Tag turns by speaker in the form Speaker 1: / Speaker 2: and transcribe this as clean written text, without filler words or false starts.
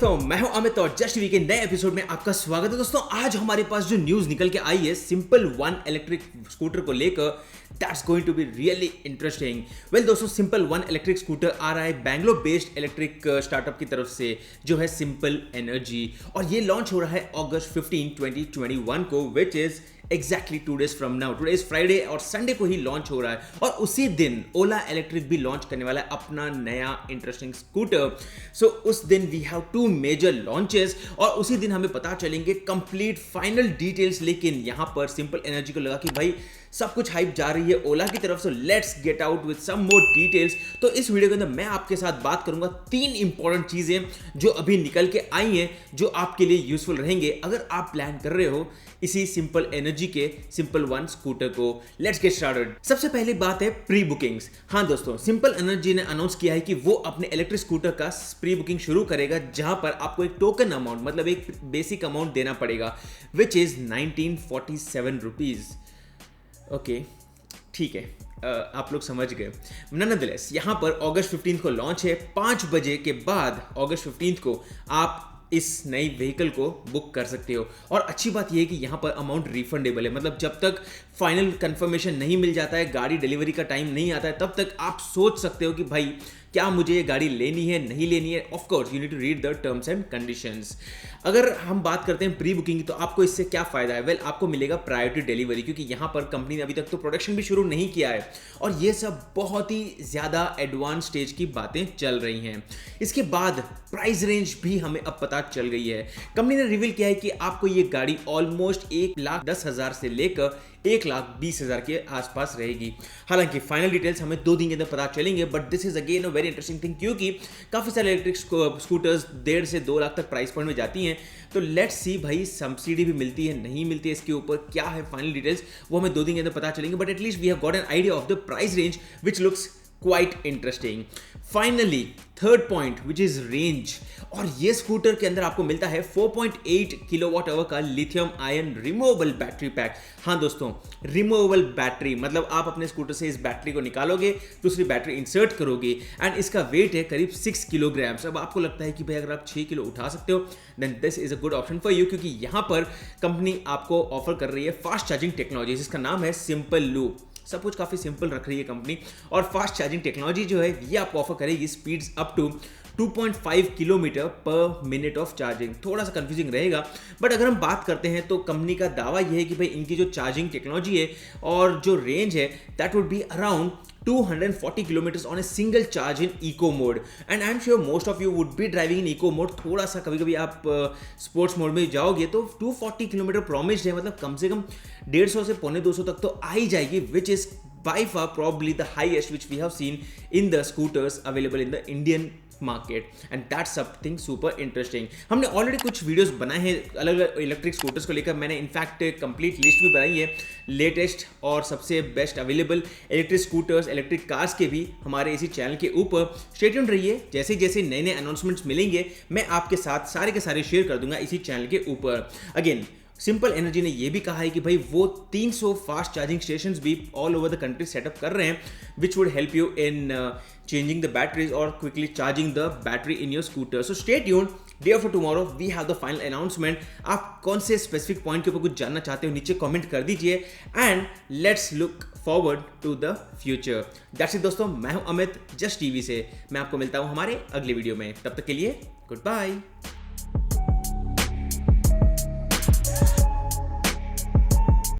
Speaker 1: दोस्तों, मैं हूं अमित और जस्ट टीवी के नए एपिसोड में आपका स्वागत है। दोस्तों, आज हमारे पास जो न्यूज निकल के आई है सिंपल वन इलेक्ट्रिक स्कूटर को लेकर, that's going to be really interesting. Well दोस्तों, सिंपल वन इलेक्ट्रिक स्कूटर आ रहा है बैंगलोर बेस्ड इलेक्ट्रिक स्टार्टअप की तरफ से, जो है सिंपल एनर्जी, और ये लॉन्च हो रहा है अगस्त 15, 2021 को, which is exactly 2 days from now. Today is Friday और संडे को ही लॉन्च हो रहा है, और उसी दिन ओला इलेक्ट्रिक भी लॉन्च करने वाला है अपना नया इंटरेस्टिंग स्कूटर। सो उस दिन वी हैव 2 मेजर लॉन्चेस, और उसी दिन हमें पता चलेंगे कंप्लीट फाइनल डिटेल्स। लेकिन यहां पर सिंपल एनर्जी को लगा कि भाई सब कुछ हाइप जा रही है ओला की तरफ से, let's get out with some more details. तो इस वीडियो के अंदर मैं आपके साथ बात करूंगा 3 इंपॉर्टेंट चीजें जो अभी निकल के आई हैं, जो आपके लिए यूजफुल रहेंगे अगर आप प्लान कर रहे हो इसी सिंपल एनर्जी के सिंपल वन स्कूटर को। Let's get started. सबसे पहली बात है प्री बुकिंग्स। हाँ दोस्तों, सिंपल एनर्जी ने अनाउंस किया है कि वो अपने इलेक्ट्रिक स्कूटर का प्री बुकिंग शुरू करेगा, जहां पर आपको एक टोकन अमाउंट, मतलब एक बेसिक अमाउंट देना पड़ेगा, विच इज 1947 रुपीज। ओके, ठीक है, आप लोग समझ गए। नॉनदलेस यहाँ पर अगस्त 15 को लॉन्च है। 5 बजे के बाद अगस्त 15 को आप इस नई व्हीकल को बुक कर सकते हो। और अच्छी बात यह है कि यहाँ पर अमाउंट रिफंडेबल है, मतलब जब तक फाइनल कंफर्मेशन नहीं मिल जाता है, गाड़ी डिलीवरी का टाइम नहीं आता है, तब तक आप सोच सकते हो कि भाई क्या मुझे ये गाड़ी लेनी है नहीं लेनी है। Of course you need to read the terms and conditions. अगर हम बात करते हैं प्री बुकिंग की, तो आपको इससे क्या फायदा है? वेल, आपको मिलेगा प्रायोरिटी डिलीवरी, क्योंकि यहाँ पर कंपनी ने अभी तक तो प्रोडक्शन भी शुरू नहीं किया है, और ये सब बहुत ही ज़्यादा एडवांस स्टेज की बातें चल रही हैं। इसके बाद प्राइस रेंज भी हमें अब पता चल गई है। कंपनी ने रिवील किया है कि आपको ये गाड़ी ऑलमोस्ट 1,10,000 से लेकर 1,20,000 के आसपास रहेगी। हालांकि फाइनल डिटेल्स हमें 2 दिन के अंदर पता चलेंगे, but this is again a very interesting thing, क्योंकि काफ़ी सारे इलेक्ट्रिक स्कूटर्स 1.5 से 2 लाख तक प्राइस पॉइंट में जाती हैं। तो लेट्स सी भाई सब्सिडी भी मिलती है नहीं मिलती है, इसके ऊपर क्या है फाइनल डिटेल्स, वो हमें 2 दिन के अंदर पता चलेंगे। But at least we have got an idea of the price range which looks quite interesting. Finally third point which is range, और ये स्कूटर के अंदर आपको मिलता है 4.8 किलोवाट आवर का lithium ion removable battery pack. हाँ दोस्तों, रिमूवेबल बैटरी, मतलब आप अपने स्कूटर से इस बैटरी को निकालोगे, दूसरी बैटरी इंसर्ट करोगे, एंड इसका वेट है करीब 6 किलोग्राम्स। अब आपको लगता है कि भाई अगर आप 6 किलो उठा सकते हो, then this is a good option for you, क्योंकि यहाँ पर कंपनी आपको ऑफर कर रही है फास्ट चार्जिंग टेक्नोलॉजी, जिसका नाम है सिंपल लूप। सब कुछ काफ़ी सिंपल रख रही है कंपनी, और फास्ट चार्जिंग टेक्नोलॉजी जो है ये आपको ऑफर करेगी speeds up to 2.5 kilometre per minute of charging. थोड़ा सा कंफ्यूजिंग रहेगा, बट अगर हम बात करते हैं तो कंपनी का दावा यह है कि भाई इनकी जो चार्जिंग टेक्नोलॉजी है और जो रेंज है, that would be around 240 kilometers on a single charge in eco mode, and I'm sure most of you would be driving in eco mode। थोड़ा सा कभी कभी आप स्पोर्ट्स मोड में जाओगे तो 240 किलोमीटर प्रॉमिस्ड है, मतलब कम से कम 150 से 250 तक तो आ ही जाएगी, which is by far probably the highest which we have seen in the scooters available in the Indian market, and that's something super interesting। हमने ऑलरेडी कुछ वीडियोस बनाए हैं अलग अलग इलेक्ट्रिक स्कूटर्स को लेकर। मैंने इनफैक्ट कंप्लीट लिस्ट भी बनाई है लेटेस्ट और सबसे best available electric scooters, electric cars के भी हमारे इसी चैनल के ऊपर। स्टे ट्यून्ड रहिए, जैसे जैसे नए नए अनाउंसमेंट्स मिलेंगे मैं आपके साथ सारे के सारे शेयर कर दूंगा इसी चैनल के ऊपर। अगेन सिंपल एनर्जी ने यह भी कहा है कि भाई वो 300 फास्ट चार्जिंग स्टेशंस भी all over the country set up कर रहे हैं, which would help you in changing the batteries और quickly charging the battery in your scooter. So stay tuned, day after tomorrow we have the final announcement. आप कौन से specific point के ऊपर कुछ जानना चाहते हो नीचे कमेंट कर दीजिए, and let's look forward to the future. That's it दोस्तों, मैं हूं अमित जस्ट टीवी से। मैं आपको मिलता हूं हमारे अगले वीडियो में, तब तक के लिए गुड बाय।